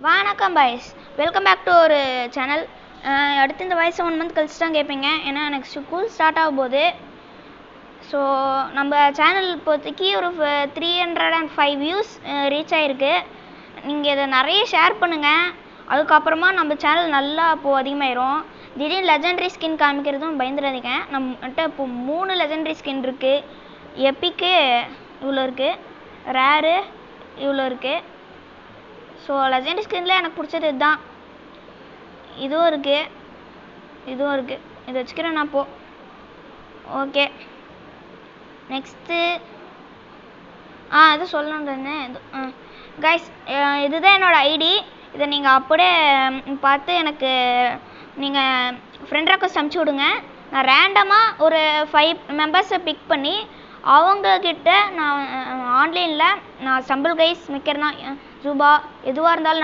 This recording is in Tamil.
வணக்கம் பாய்ஸ், வெல்கம் பேக் டு ஒரு சேனல். அடுத்து இந்த வாய்ஸ் 1 மந்த் கழிச்சு தான் கேட்பீங்க, ஏன்னா எனக்கு ஸ்கூல் ஸ்டார்ட் ஆக போகுது. ஸோ நம்ம சேனல் இப்போதைக்கு ஒரு 305 வியூஸ் ரீச் ஆகிருக்கு. நீங்கள் இதை நிறைய ஷேர் பண்ணுங்கள், அதுக்கப்புறமா நம்ம சேனல் நல்லா இப்போது அதிகமாகிடும். திடீர்னு லெஜெண்டரி ஸ்கின் காமிக்கிறதும் பயந்துடாதீங்க. நம்மகிட்ட இப்போ 3 லெஜெண்டரி ஸ்கின் இருக்குது. எப்பிக்கு இவ்வளோ இருக்குது, ரேரு இவ்வளோ இருக்குது. ஸோ லெஜெண்டரி ஸ்கின்ல எனக்கு பிடிச்சது இதுதான். இதுவும் இருக்குது, இதுவும் இருக்குது. இதை வச்சுக்கிறேன் நான் இப்போது. ஓகே, நெக்ஸ்ட்டு இது சொல்லணுன்னு கைஸ், இதுதான் என்னோடய ஐடி. இதை நீங்கள் அப்படியே பார்த்து எனக்கு நீங்கள் ஃப்ரெண்ட் ரெக்வஸ்ட் அனுப்பிச்சி விடுங்க. நான் ரேண்டமாக ஒரு 5 மெம்பர்ஸை பிக் பண்ணி அவங்கக்கிட்ட நான் ஆன்லைனில் நான் ஸ்டம்பிள் கைஸ், மிக்கர்னா, ஜூபா எதுவாக இருந்தாலும் நான்